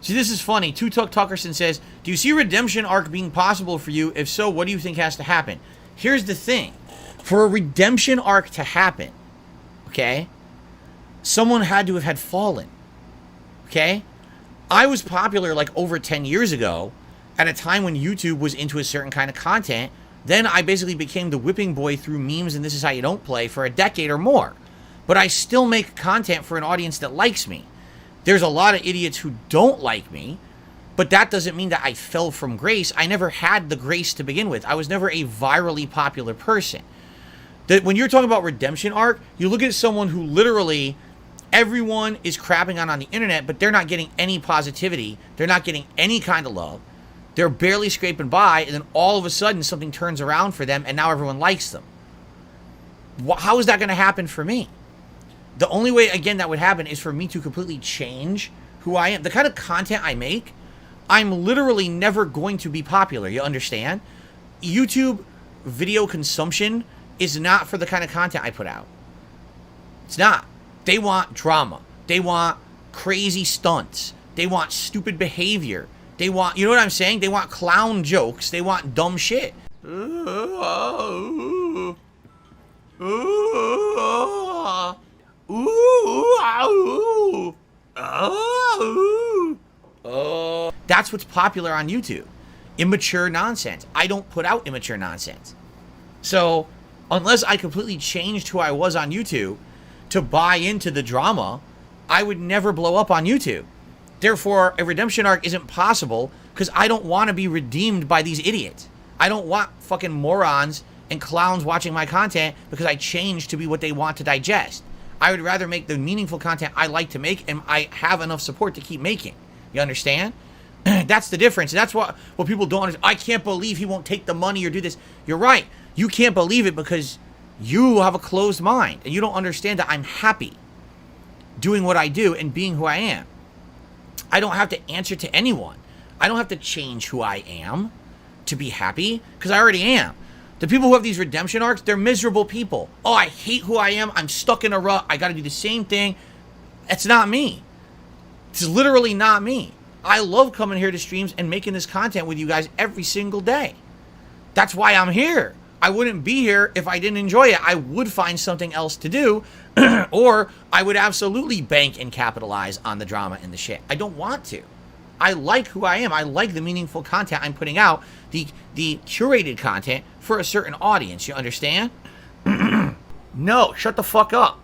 See, this is funny. Two Tuck Tuckerson says, do you see a redemption arc being possible for you? If so, what do you think has to happen? Here's the thing. For a redemption arc to happen, okay, someone had to have had fallen, okay? I was popular like over 10 years ago at a time when YouTube was into a certain kind of content. Then I basically became the whipping boy through memes and This Is How You Don't Play for a decade or more. But I still make content for an audience that likes me. There's a lot of idiots who don't like me, but that doesn't mean that I fell from grace. I never had the grace to begin with. I was never a virally popular person. That when you're talking about redemption arc, you look at someone who literally everyone is crapping on the internet, but they're not getting any positivity. They're not getting any kind of love. They're barely scraping by, and then all of a sudden something turns around for them, and now everyone likes them. How is that going to happen for me? The only way, again, that would happen is for me to completely change who I am. The kind of content I make, I'm literally never going to be popular. You understand? YouTube video consumption is not for the kind of content I put out. It's not. They want drama. They want crazy stunts. They want stupid behavior. They want, you know what I'm saying? They want clown jokes. They want dumb shit. That's what's popular on YouTube. Immature nonsense. I don't put out immature nonsense. So, unless I completely changed who I was on YouTube to buy into the drama, I would never blow up on YouTube. Therefore, a redemption arc isn't possible because I don't want to be redeemed by these idiots. I don't want fucking morons and clowns watching my content because I changed to be what they want to digest. I would rather make the meaningful content I like to make and I have enough support to keep making. You understand? That's the difference. And that's what people don't understand. I can't believe he won't take the money or do this. You're right. You can't believe it because you have a closed mind and you don't understand that I'm happy doing what I do and being who I am. I don't have to answer to anyone. I don't have to change who I am to be happy because I already am. The people who have these redemption arcs, they're miserable people. Oh, I hate who I am. I'm stuck in a rut. I got to do the same thing. It's not me. It's literally not me. I love coming here to streams and making this content with you guys every single day. That's why I'm here. I wouldn't be here if I didn't enjoy it. I would find something else to do, or I would absolutely bank and capitalize on the drama and the shit. I don't want to. I like who I am. I like the meaningful content I'm putting out, the curated content for a certain audience. You understand? No, shut the fuck up.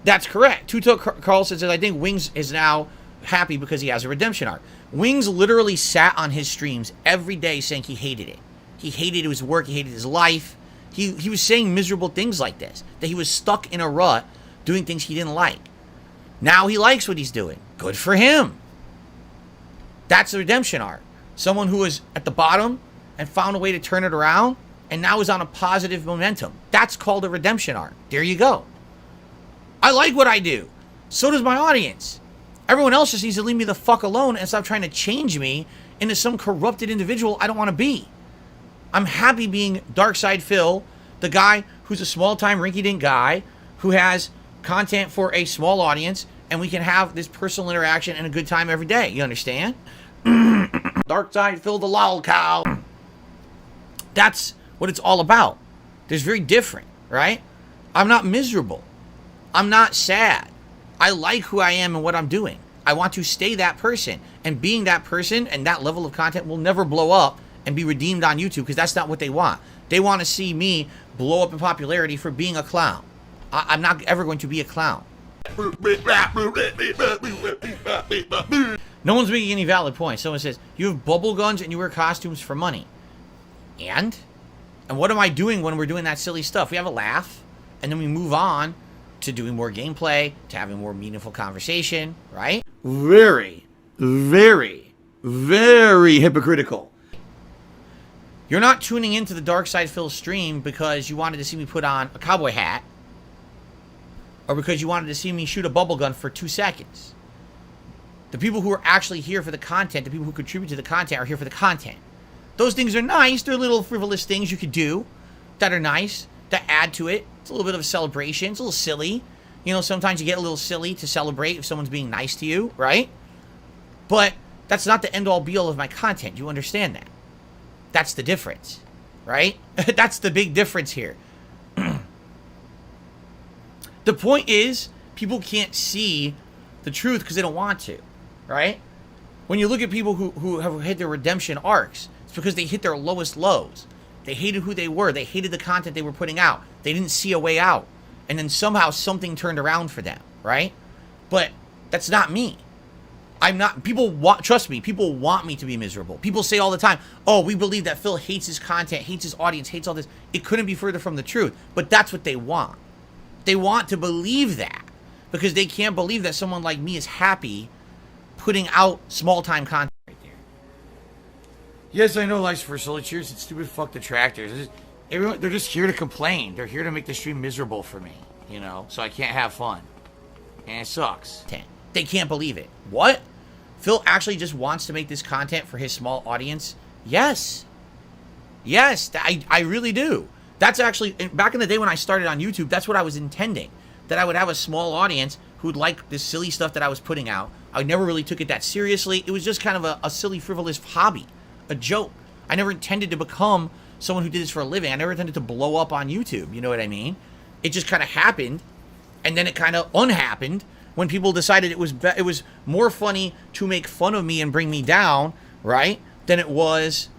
That's correct. Tuto Carlson says, I think Wings is now happy because he has a redemption arc. Wings literally sat on his streams every day saying he hated it. He hated his work. He hated his life. He was saying miserable things like this, that he was stuck in a rut doing things he didn't like. Now he likes what he's doing. Good for him. That's the redemption arc. Someone who was at the bottom and found a way to turn it around and now is on a positive momentum. That's called a redemption arc. There you go. I like what I do. So does my audience. Everyone else just needs to leave me the fuck alone and stop trying to change me into some corrupted individual I don't want to be. I'm happy being Darkside Phil, the guy who's a small-time rinky-dink guy who has content for a small audience, and we can have this personal interaction and a good time every day. You understand? Darkside Phil the lol cow. That's what it's all about. There's very different, right? I'm not miserable. I'm not sad. I like who I am and what I'm doing. I want to stay that person. And being that person and that level of content will never blow up and be redeemed on YouTube because that's not what they want. They want to see me blow up in popularity for being a clown. I'm not ever going to be a clown. No one's making any valid points. Someone says, you have bubble guns and you wear costumes for money. And what am I doing when we're doing that silly stuff? We have a laugh and then we move on to doing more gameplay, to having more meaningful conversation, right? Very, very, very hypocritical. You're not tuning into the Darkside Phil stream because you wanted to see me put on a cowboy hat or because you wanted to see me shoot a bubble gun for 2 seconds. The people who are actually here for the content, the people who contribute to the content are here for the content. Those things are nice. They're little frivolous things you could do that are nice, that add to it. It's a little bit of a celebration. It's a little silly. You know, sometimes you get a little silly to celebrate if someone's being nice to you, right? But that's not the end-all be-all of my content. You understand that? That's the difference, right? That's the big difference here. The point is, people can't see the truth because they don't want to, right? When you look at people who have hit their redemption arcs, it's because they hit their lowest lows. They hated who they were. They hated the content they were putting out. They didn't see a way out. And then somehow something turned around for them, right? But that's not me. I'm not, trust me, people want me to be miserable. People say all the time, oh, we believe that Phil hates his content, hates his audience, hates all this. It couldn't be further from the truth. But that's what they want. They want to believe that because they can't believe that someone like me is happy putting out small-time content right there. Yes, I know life's for silly cheers. It's stupid fuck detractors. They're just here to complain. They're here to make the stream miserable for me, you know, so I can't have fun. And it sucks. They can't believe it. What? Phil actually just wants to make this content for his small audience? Yes. Yes, I really do. That's actually, back in the day when I started on YouTube, that's what I was intending. That I would have a small audience who'd like this silly stuff that I was putting out. I never really took it that seriously. It was just kind of a silly, frivolous hobby. A joke. I never intended to become someone who did this for a living. I never intended to blow up on YouTube. You know what I mean? It just kind of happened. And then it kind of unhappened when people decided it was more funny to make fun of me and bring me down, right? Than it was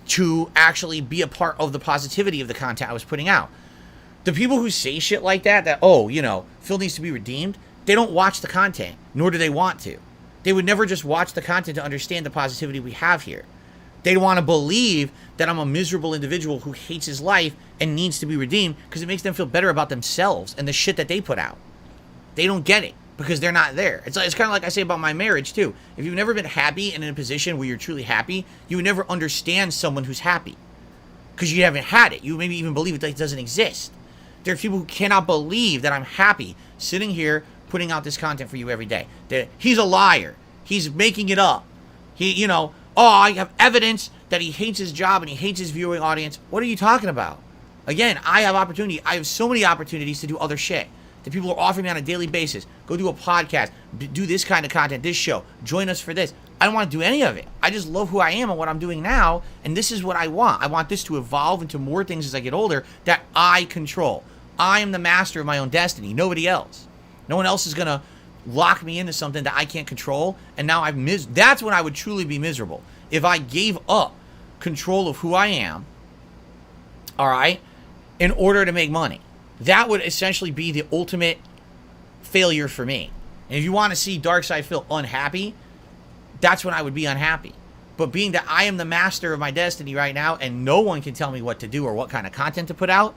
to actually be a part of the positivity of the content I was putting out. The people who say shit like that, oh, you know, Phil needs to be redeemed, they don't watch the content, nor do they want to. They would never just watch the content to understand the positivity we have here. They want to believe that I'm a miserable individual who hates his life and needs to be redeemed because it makes them feel better about themselves and the shit that they put out. They don't get it because they're not there. It's kind of like I say about my marriage, too. If you've never been happy and in a position where you're truly happy, you would never understand someone who's happy because you haven't had it. You maybe even believe it doesn't exist. There are people who cannot believe that I'm happy sitting here putting out this content for you every day. He's a liar. He's making it up. Oh, I have evidence that he hates his job and he hates his viewing audience. What are you talking about? Again, I have opportunity. I have so many opportunities to do other shit that people are offering me on a daily basis. Go do a podcast, do this kind of content, this show, join us for this. I don't want to do any of it. I just love who I am and what I'm doing now, and this is what I want. I want this to evolve into more things as I get older that I control. I am the master of my own destiny, nobody else. No one else is going to lock me into something that I can't control, and now that's when I would truly be miserable. If I gave up control of who I am, all right, in order to make money. That would essentially be the ultimate failure for me. And if you want to see Darkside Phil unhappy, that's when I would be unhappy. But being that I am the master of my destiny right now and no one can tell me what to do or what kind of content to put out,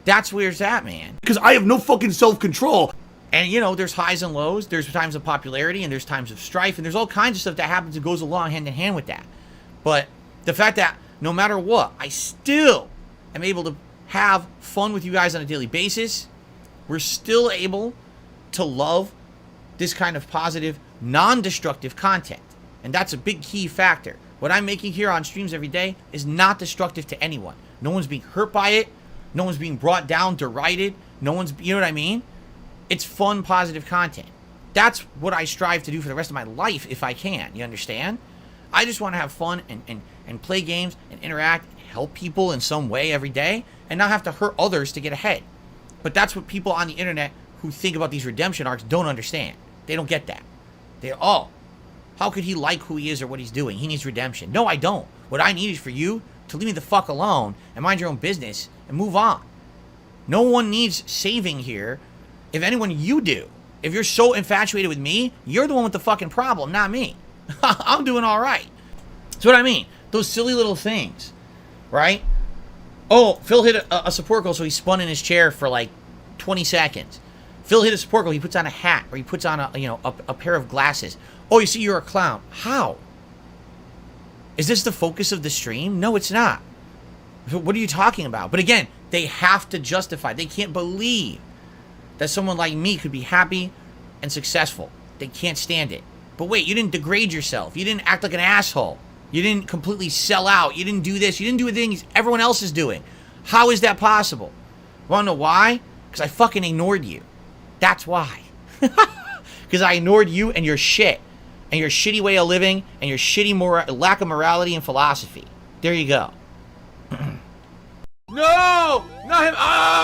that's where it's at, man. Because I have no fucking self-control. And, you know, there's highs and lows. There's times of popularity and there's times of strife. And there's all kinds of stuff that happens that goes along hand in hand with that. But the fact that no matter what, I still am able to have fun with you guys on a daily basis. We're still able to love this kind of positive, non-destructive content. And that's a big key factor. What I'm making here on streams every day is not destructive to anyone. No one's being hurt by it. No one's being brought down, derided. No one's, you know what I mean? It's fun, positive content. That's what I strive to do for the rest of my life if I can. You understand? I just want to have fun and play games and interact and help people in some way every day and not have to hurt others to get ahead. But that's what people on the internet who think about these redemption arcs don't understand. They don't get that. How could he like who he is or what he's doing? He needs redemption. No, I don't. What I need is for you to leave me the fuck alone and mind your own business and move on. No one needs saving here. If anyone, you do. If you're so infatuated with me, you're the one with the fucking problem, not me. I'm doing all right. That's what I mean. Those silly little things, right? Oh, Phil hit a support goal, so he spun in his chair for like 20 seconds. Phil hit a support goal, he puts on a hat, or he puts on a pair of glasses. Oh, you see, you're a clown. How? Is this the focus of the stream? No, it's not. What are you talking about? But again, they have to justify. They can't believe that someone like me could be happy and successful. They can't stand it. But wait, you didn't degrade yourself. You didn't act like an asshole. You didn't completely sell out. You didn't do this. You didn't do the things everyone else is doing. How is that possible? Want to know why? Because I fucking ignored you. That's why. Because because I ignored you and your shit and your shitty way of living and your shitty lack of morality and philosophy. There you go. No! Not him! Ah!